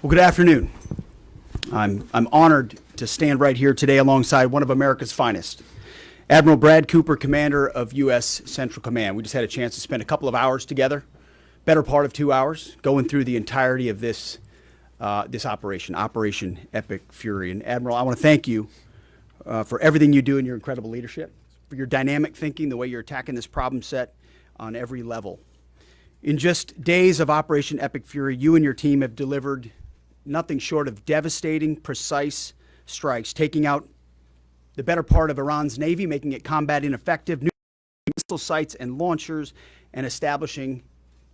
Well, good afternoon. I'm honored to stand right here today alongside one of America's finest, Admiral Brad Cooper, Commander of U.S. Central Command. We just had a chance to spend a couple of hours together, better part of 2 hours, going through the entirety of this operation, Operation Epic Fury. And Admiral, I want to thank you for everything you do and your incredible leadership, for your dynamic thinking, the way you're attacking this problem set on every level. In just days of Operation Epic Fury, you and your team have delivered nothing short of devastating, precise strikes, taking out the better part of Iran's navy, making it combat ineffective, new missile sites and launchers, and establishing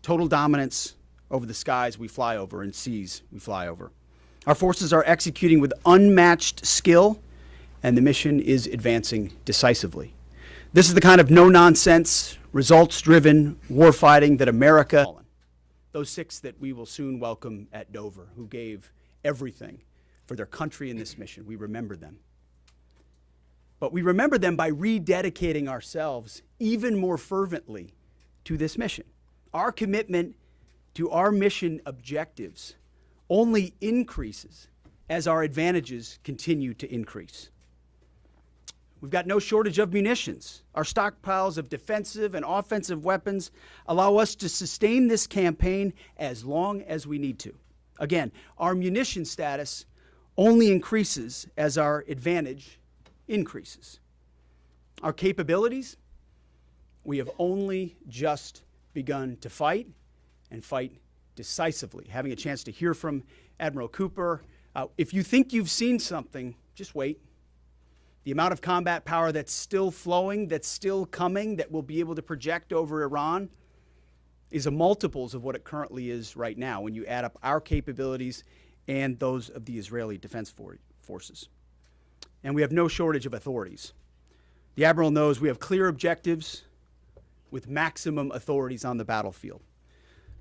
total dominance over the skies we fly over and seas we fly over. Our forces are executing with unmatched skill, and the mission is advancing decisively. This is the kind of no-nonsense, results-driven warfighting that America, those 6 that we will soon welcome at Dover, who gave everything for their country in this mission. We remember them. But we remember them by rededicating ourselves even more fervently to this mission. Our commitment to our mission objectives only increases as our advantages continue to increase. We've got no shortage of munitions. Our stockpiles of defensive and offensive weapons allow us to sustain this campaign as long as we need to. Again, our munition status only increases as our advantage increases. Our capabilities, we have only just begun to fight and fight decisively. Having a chance to hear from Admiral Cooper. If you think you've seen something, just wait. The amount of combat power that's still flowing, that's still coming, that we'll be able to project over Iran is a multiples of what it currently is right now when you add up our capabilities and those of the Israeli Defense Forces. And we have no shortage of authorities. The Admiral knows we have clear objectives with maximum authorities on the battlefield.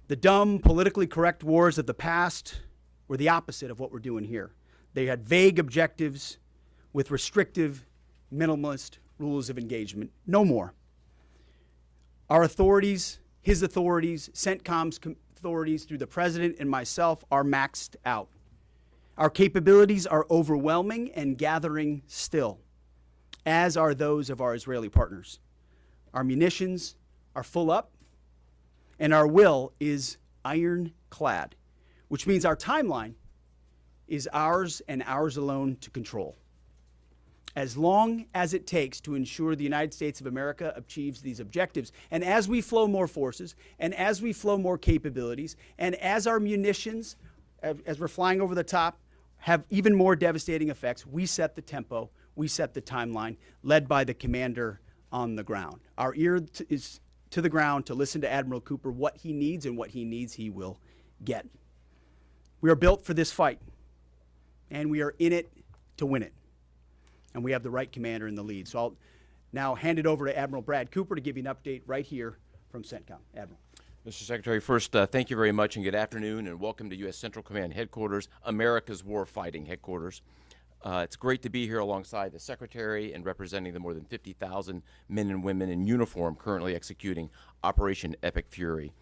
The dumb, politically correct wars of the past were the opposite of what we're doing here. They had vague objectives with restrictive, minimalist rules of engagement. No more. Our authorities, his authorities, CENTCOM's authorities through the President and myself are maxed out. Our capabilities are overwhelming and gathering still, as are those of our Israeli partners. Our munitions are full up, and our will is ironclad, which means our timeline is ours and ours alone to control. As long as it takes to ensure the United States of America achieves these objectives. And as we flow more forces, and as we flow more capabilities, and as our munitions, as we're flying over the top, have even more devastating effects, we set the tempo, we set the timeline, led by the commander on the ground. Our ear is to the ground to listen to Admiral Cooper, what he needs, and what he needs he will get. We are built for this fight, and we are in it to win it. And we have the right commander in the lead. So I'll now hand it over to Admiral Brad Cooper to give you an update right here from CENTCOM. Admiral. Mr. Secretary, first, thank you very much and good afternoon, and welcome to U.S. Central Command Headquarters, America's Warfighting Headquarters. It's great to be here alongside the Secretary and representing the more than 50,000 men and women in uniform currently executing Operation Epic Fury.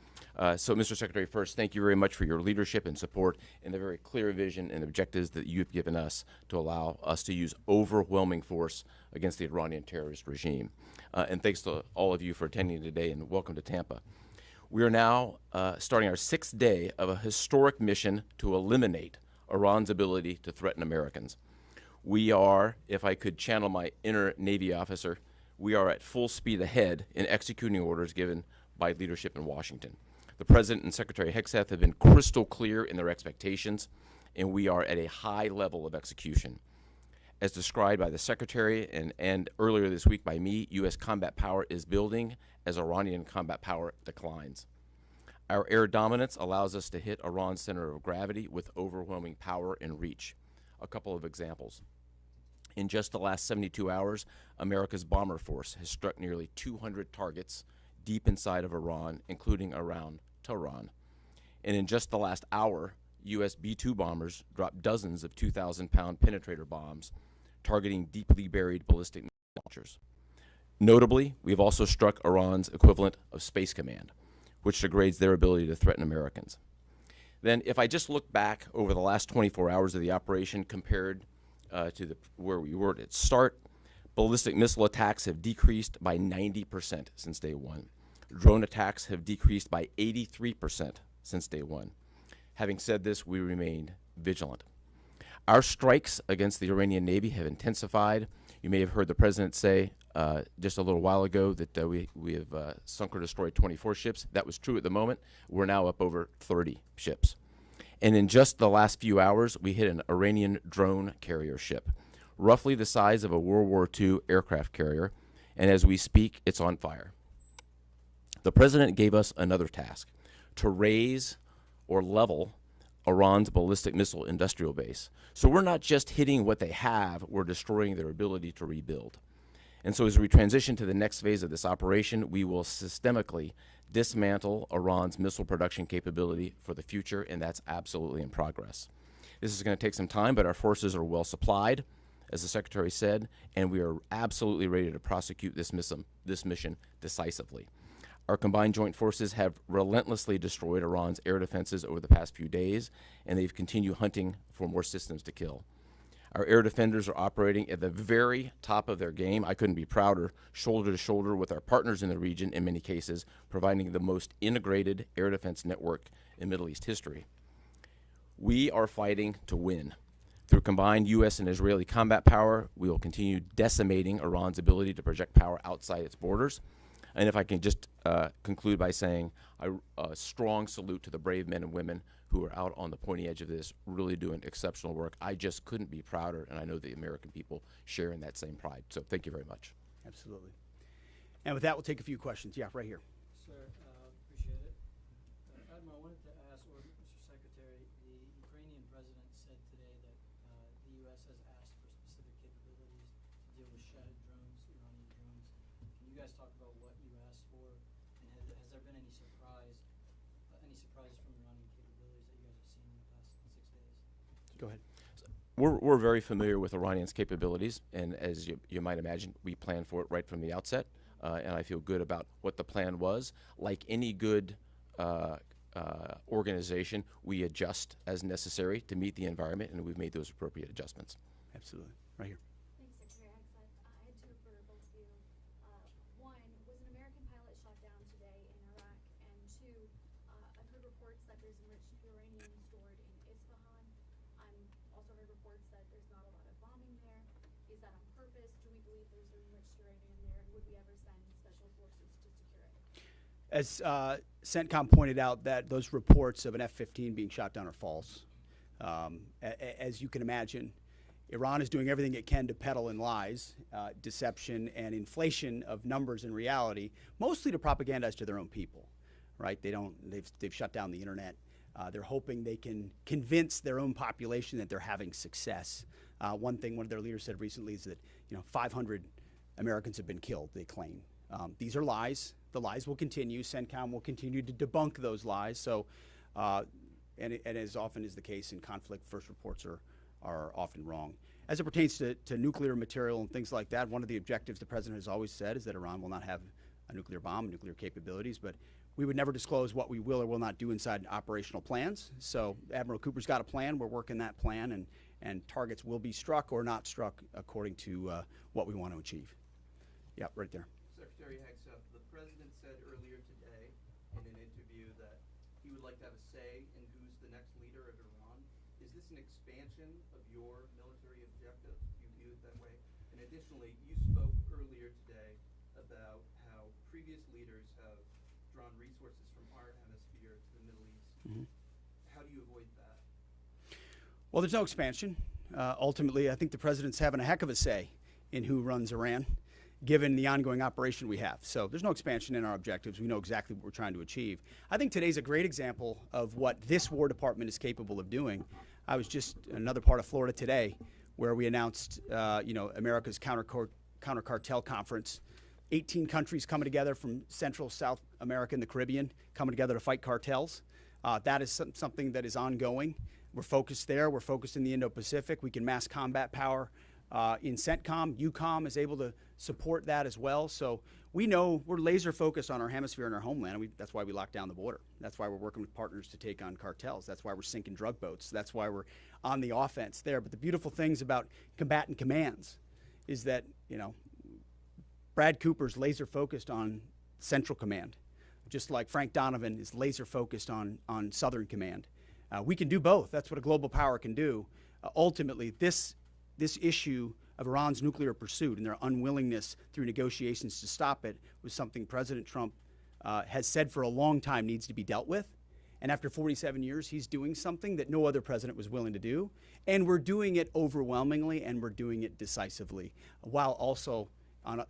So, Mr. Secretary, first, thank you very much for your leadership and support and the very clear vision and objectives that you've given us to allow us to use overwhelming force against the Iranian terrorist regime. And thanks to all of you for attending today, and welcome to Tampa. We are now starting our 6th day of a historic mission to eliminate Iran's ability to threaten Americans. We are, if I could channel my inner Navy officer, we are at full speed ahead in executing orders given by leadership in Washington. The President and Secretary Hegseth have been crystal clear in their expectations, and we are at a high level of execution. As described by the Secretary and earlier this week by me, U.S. combat power is building as Iranian combat power declines. Our air dominance allows us to hit Iran's center of gravity with overwhelming power and reach. A couple of examples. In just the last 72 hours, America's bomber force has struck nearly 200 targets deep inside of Iran, including around Tehran. And in just the last hour, U.S. B-2 bombers dropped dozens of 2,000-pound penetrator bombs targeting deeply buried ballistic launchers. Notably, we've also struck Iran's equivalent of Space Command, which degrades their ability to threaten Americans. Then if I just look back over the last 24 hours of the operation compared to where we were at its start, ballistic missile attacks have decreased by 90% since day one. Drone attacks have decreased by 83% since day one. Having said this, we remain vigilant. Our strikes against the Iranian Navy have intensified. You may have heard the president say just a little while ago that we have sunk or destroyed 24 ships. That was true at the moment. We're now up over 30 ships. And in just the last few hours, we hit an Iranian drone carrier ship, roughly the size of a World War II aircraft carrier, and as we speak, it's on fire. The president gave us another task, to raise or level Iran's ballistic missile industrial base. So we're not just hitting what they have, we're destroying their ability to rebuild. And so as we transition to the next phase of this operation, we will systemically dismantle Iran's missile production capability for the future, and that's absolutely in progress. This is going to take some time, but our forces are well supplied, as the Secretary said, and we are absolutely ready to prosecute this mission decisively. Our combined joint forces have relentlessly destroyed Iran's air defenses over the past few days, and they've continued hunting for more systems to kill. Our air defenders are operating at the very top of their game. I couldn't be prouder, shoulder to shoulder with our partners in the region in many cases, providing the most integrated air defense network in Middle East history. We are fighting to win. Through combined U.S. and Israeli combat power, we will continue decimating Iran's ability to project power outside its borders. And if I can just conclude by saying a strong salute to the brave men and women who are out on the pointy edge of this, really doing exceptional work. I just couldn't be prouder, and I know the American people share in that same pride. So thank you very much. Absolutely. And with that, we'll take a few questions. Yeah, right here. Sir, appreciate it. Admiral, I wanted to ask, or Mr. Secretary, the Ukrainian president said today that the U.S. has asked for specific capabilities to deal with Shahid drones, Iranian drones. Can you guys talk about what you asked for, and has there been any surprises from Iranian capabilities that you guys have seen in the past 6 days? Go ahead. We're very familiar with Iranian's capabilities, and as you might imagine, we planned for it right from the outset, and I feel good about what the plan was. Like any good organization, we adjust as necessary to meet the environment, and we've made those appropriate adjustments. Absolutely. Right here. Thanks, Secretary Hegseth. I had two for both of you. One, was an American pilot shot down today in Iraq? And two, I've heard reports that there's enriched uranium stored in Isfahan. I'm also heard reports that there's not a lot of bombing there. Is that on purpose? Do we believe there's enriched uranium there? And would we ever send special forces to secure it? As CENTCOM pointed out, that those reports of an F-15 being shot down are false. As you can imagine, Iran is doing everything it can to peddle in lies, deception, and inflation of numbers in reality, mostly to propagandize to their own people, right? They've shut down the internet. They're hoping they can convince their own population that they're having success. One thing one of their leaders said recently is that 500 Americans have been killed, they claim. These are lies. The lies will continue. CENTCOM will continue to debunk those lies. So, and as often is the case in conflict, first reports are often wrong. As it pertains to nuclear material and things like that, one of the objectives the president has always said is that Iran will not have a nuclear bomb, nuclear capabilities, but we would never disclose what we will or will not do inside operational plans. So Admiral Cooper's got a plan. We're working that plan, and targets will be struck or not struck according to what we want to achieve. Yeah, right there. Secretary Hegseth, the president said earlier today in an interview that he would like to have a say in who's the next leader of Iran. Is this an expansion of your military objectives? Do you view it that way? And additionally, you spoke earlier today about how previous leaders have drawn resources from our hemisphere to the Middle East. Mm-hmm. How do you avoid that? Well, there's no expansion. Ultimately, I think the president's having a heck of a say in who runs Iran, given the ongoing operation we have. So there's no expansion in our objectives. We know exactly what we're trying to achieve. I think today's a great example of what this War Department is capable of doing. I was just in another part of Florida today where we announced, America's counter cartel conference. 18 countries coming together from Central, South America, and the Caribbean, coming together to fight cartels. That is something that is ongoing. We're focused there. We're focused in the Indo-Pacific. We can mass combat power in CENTCOM. EUCOM is able to support that as well. So we know we're laser focused on our hemisphere and our homeland. And that's why we locked down the border. That's why we're working with partners to take on cartels. That's why we're sinking drug boats. That's why we're on the offense there. But the beautiful things about combatant commands is that, Brad Cooper's laser focused on Central Command, just like Frank Donovan is laser focused on Southern Command. We can do both. That's what a global power can do. Ultimately, this issue of Iran's nuclear pursuit and their unwillingness through negotiations to stop it was something President Trump has said for a long time needs to be dealt with. And after 47 years, he's doing something that no other president was willing to do. And we're doing it overwhelmingly, and we're doing it decisively, while also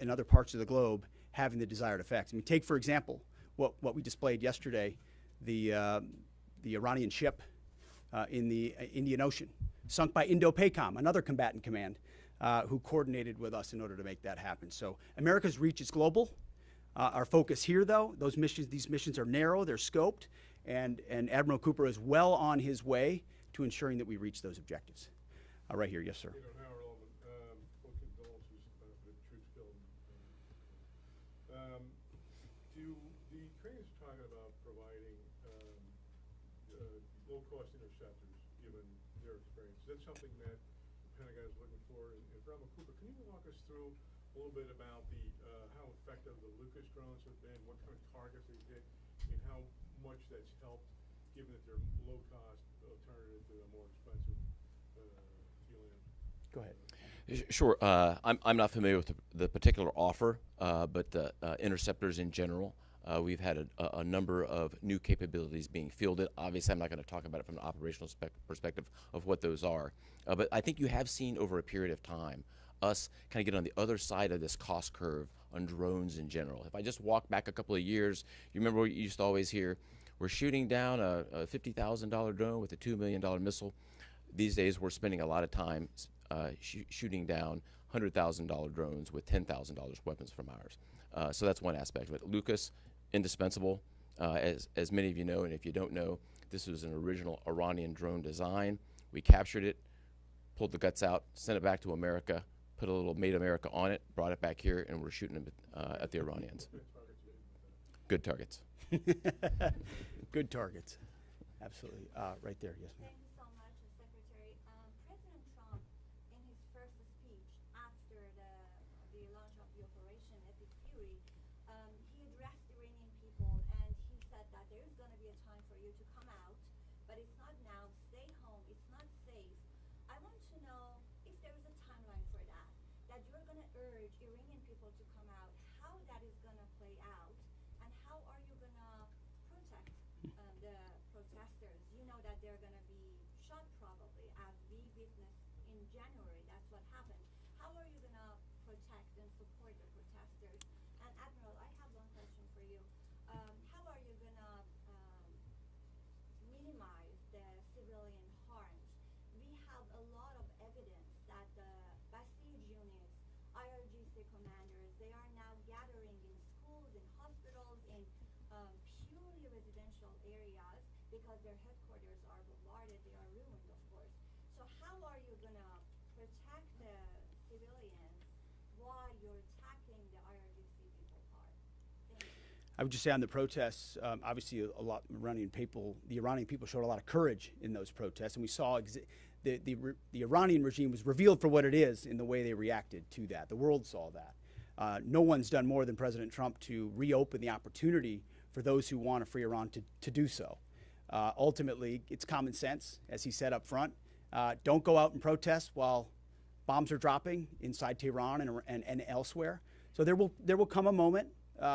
in other parts of the globe having the desired effects. I mean, take, for example, what we displayed yesterday, the Iranian ship in the Indian Ocean, sunk by Indo-PACOM, another combatant command, who coordinated with us in order to make that happen. So America's reach is global. Our focus here, though, these missions are narrow, they're scoped, and Admiral Cooper is well on his way to ensuring that we reach those objectives. Right here, yes, sir. How relevant, what condolences for the troops killed. The Ukrainians are talking about providing low-cost interceptors, given their experience. Is that something that the Pentagon is looking for? And Admiral Cooper, can you walk us through a little bit about how effective the Lucas drones have been, what kind of targets they hit, and how much that's helped, given that they're low-cost alternative to a more expensive helium? Go ahead. Sure. I'm not familiar with the particular offer, but the interceptors in general. We've had a number of new capabilities being fielded. Obviously, I'm not going to talk about it from an operational perspective of what those are. But I think you have seen over a period of time us kind of get on the other side of this cost curve on drones in general. If I just walk back a couple of years, you remember what you used to always hear, we're shooting down a $50,000 drone with a $2 million missile. These days, we're spending a lot of time shooting down $100,000 drones with $10,000 weapons from ours. So that's one aspect of it. Lucas, indispensable. As many of you know, and if you don't know, this was an original Iranian drone design. We captured it, pulled the guts out, sent it back to America, put a little Made America on it, brought it back here, and we're shooting them at the Iranians. Good targets. Good targets. Absolutely. Right there, yes, ma'am. Thank you so much, Secretary. President Trump, in his first speech after the launch of the operation Epic Fury, he addressed Iranian people and he said that there is going to be a time for you to come out, but it's not now. Stay home. It's not safe. I want to know if there is a timeline for that you're going to urge Iranian people to come out, how that is going to play out, and how are you going to protect the protesters? You know that they're going to be shot probably, as we witnessed in January. That's what happened. How are you going to protect and support the protesters? And Admiral, I have one question for you. How are you going to minimize the civilian harms? We have a lot of evidence that the Basij units, IRGC commanders, they are now gathering in schools, in hospitals, in purely residential areas because their headquarters are bombarded, they are ruined, of course. So how are you going to protect the civilians while you're attacking the IRGC people part? Thank you. I would just say on the protests, obviously the Iranian people showed a lot of courage in those protests, and we saw the Iranian regime was revealed for what it is in the way they reacted to that. The world saw that. No one's done more than President Trump to reopen the opportunity for those who want a free Iran to do so. Ultimately, it's common sense, as he said up front. Don't go out and protest while bombs are dropping inside Tehran and elsewhere. So there will come a moment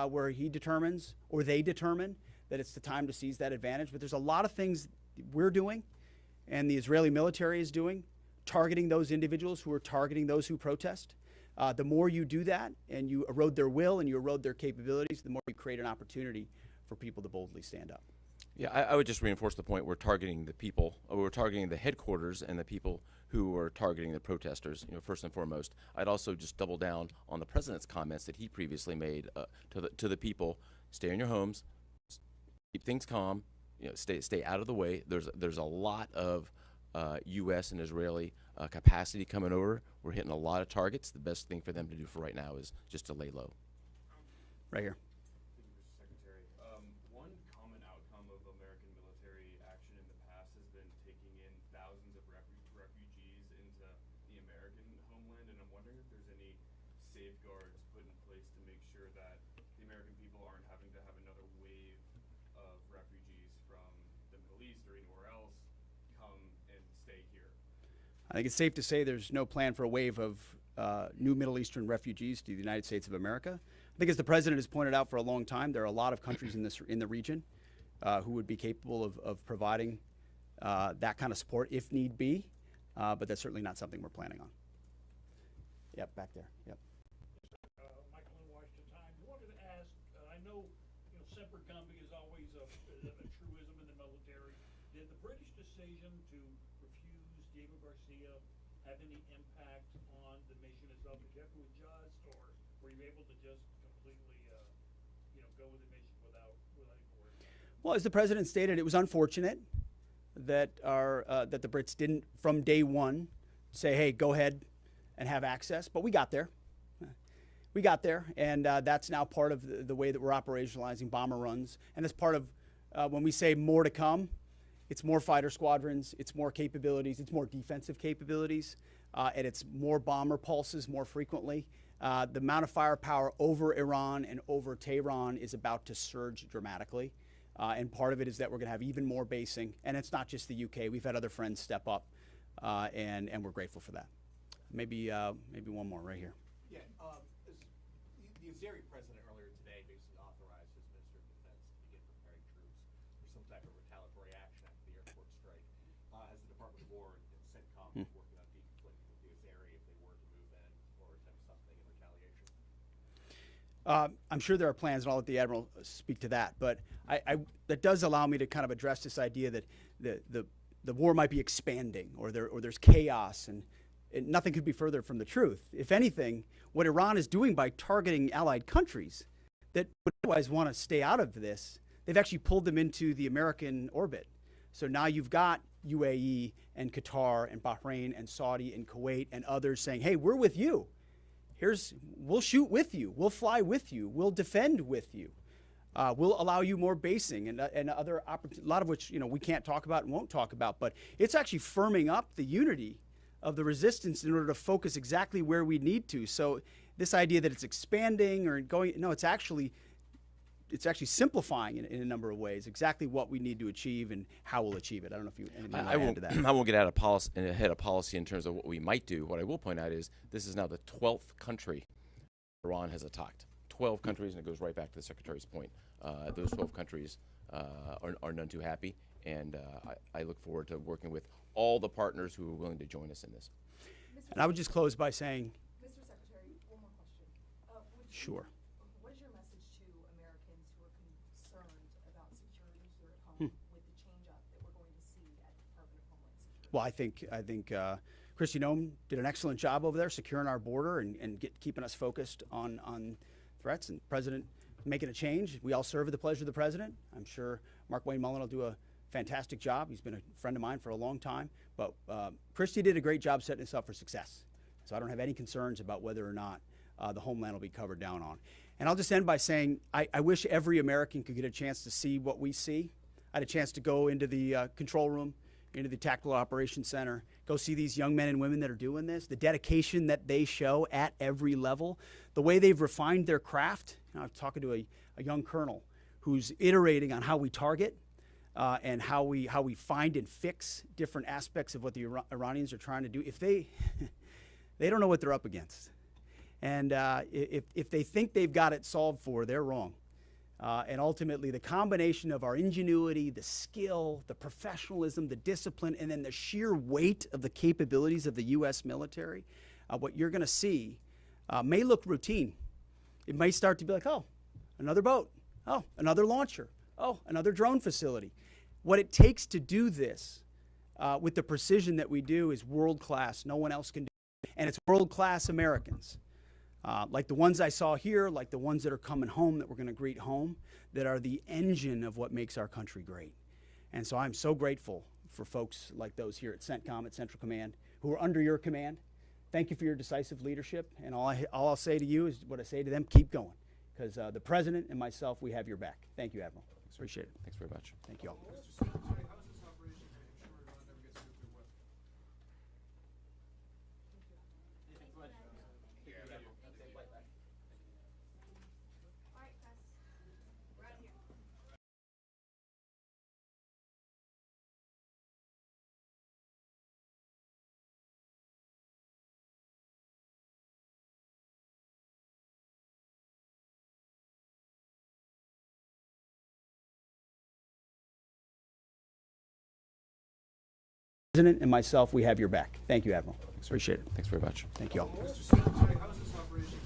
where he determines, or they determine, that it's the time to seize that advantage. But there's a lot of things we're doing and the Israeli military is doing, targeting those individuals who are targeting those who protest. The more you do that and you erode their will and you erode their capabilities, the more you create an opportunity for people to boldly stand up. Yeah, I would just reinforce the point. We're targeting the people. We're targeting the headquarters and the people who are targeting the protesters, first and foremost. I'd also just double down on the president's comments that he previously made to the people. Stay in your homes, keep things calm, stay out of the way. There's a lot of U.S. and Israeli capacity coming over. We're hitting a lot of targets. The best thing for them to do for right now is just to lay low. Right here. Thank you, Mr. Secretary. One common outcome of American military action in the past has been taking in thousands of refugees into the American homeland, and I'm wondering if there's any safeguards put in place to make sure that the American people aren't having to have another wave of refugees from the Middle East or anywhere else come and stay here. I think it's safe to say there's no plan for a wave of new Middle Eastern refugees to the United States of America. I think, as the president has pointed out for a long time, there are a lot of countries in the region who would be capable of providing that kind of support if need be, but that's certainly not something we're planning on. Yep, back there. Yep. Michael in Washington Times. I wanted to ask, I know, semper convicti is always a truism in the military. Did the British decision to refuse Diego Garcia have any impact on the mission itself? Did you have to adjust, or were you able to just completely, go with the mission without any worries? Well, as the president stated, it was unfortunate that that the Brits didn't, from day one, say, "Hey, go ahead and have access," but we got there. We got there, and that's now part of the way that we're operationalizing bomber runs. And it's part of when we say more to come, it's more fighter squadrons, it's more capabilities, it's more defensive capabilities, and it's more bomber pulses more frequently. The amount of firepower over Iran and over Tehran is about to surge dramatically. And part of it is that we're going to have even more basing. And it's not just the UK. We've had other friends step up, and we're grateful for that. Maybe one more right here. Yeah, the Azeri president earlier today basically authorized his Minister of Defense to begin preparing troops for some type of retaliatory action after the airport strike. Has the Department of War and CENTCOM working on deconflicting with the Azeri if they were to move in or attempt something in retaliation? I'm sure there are plans, and I'll let the Admiral speak to that. But that does allow me to kind of address this idea that the war might be expanding, or there's chaos, and nothing could be further from the truth. If anything, what Iran is doing by targeting allied countries that would otherwise want to stay out of this, they've actually pulled them into the American orbit. So now you've got UAE and Qatar and Bahrain and Saudi and Kuwait and others saying, "Hey, we're with you. We'll shoot with you. We'll fly with you. We'll defend with you. We'll allow you more basing and other opportunities," a lot of which we can't talk about and won't talk about. But it's actually firming up the unity of the resistance in order to focus exactly where we need to. So this idea that it's expanding or going, no, it's actually simplifying in a number of ways exactly what we need to achieve and how we'll achieve it. I don't know if you anything you want to add to that. I won't get ahead of policy in terms of what we might do. What I will point out is this is now the 12th country Iran has attacked. 12 countries, and it goes right back to the Secretary's point. Those 12 countries are none too happy, and I look forward to working with all the partners who are willing to join us in this. And I would just close by saying, Mr. Secretary, one more question. Sure. What is your message to Americans who are concerned about security here at home with the change-up that we're going to see at the Department of Homeland Security? Well, I think Kristi Noem did an excellent job over there securing our border and keeping us focused on threats, and the President making a change. We all serve at the pleasure of the President. I'm sure Mark Wayne Mullen will do a fantastic job. He's been a friend of mine for a long time. But Kristi did a great job setting us up for success. So I don't have any concerns about whether or not the homeland will be covered down on. And I'll just end by saying I wish every American could get a chance to see what we see. I had a chance to go into the control room, into the Tactical Operations Center, go see these young men and women that are doing this, the dedication that they show at every level, the way they've refined their craft. I was talking to a young colonel who's iterating on how we target and how we find and fix different aspects of what the Iranians are trying to do. If they don't know what they're up against, and if they think they've got it solved for, they're wrong. And ultimately, the combination of our ingenuity, the skill, the professionalism, the discipline, and then the sheer weight of the capabilities of the U.S. military, what you're going to see may look routine. It may start to be like, oh, another boat, oh, another launcher, oh, another drone facility. What it takes to do this with the precision that we do is world-class. No one else can do it. And it's world-class Americans. Like the ones I saw here, like the ones that are coming home that we're going to greet home, that are the engine of what makes our country great. And so I'm so grateful for folks like those here at CENTCOM, at Central Command, who are under your command. Thank you for your decisive leadership, and all I'll say to you is what I say to them: keep going, because the President and myself, we have your back. Thank you, Admiral. Appreciate it. Thanks very much. Thank you all. Mr. Secretary, how is this operation going to ensure Iran never gets a nuclear weapon? All right, press. We're out of here. President and myself, we have your back. Thank you, Admiral. Appreciate it. Thanks very much. Thank you all. Mr. Secretary, how is this operation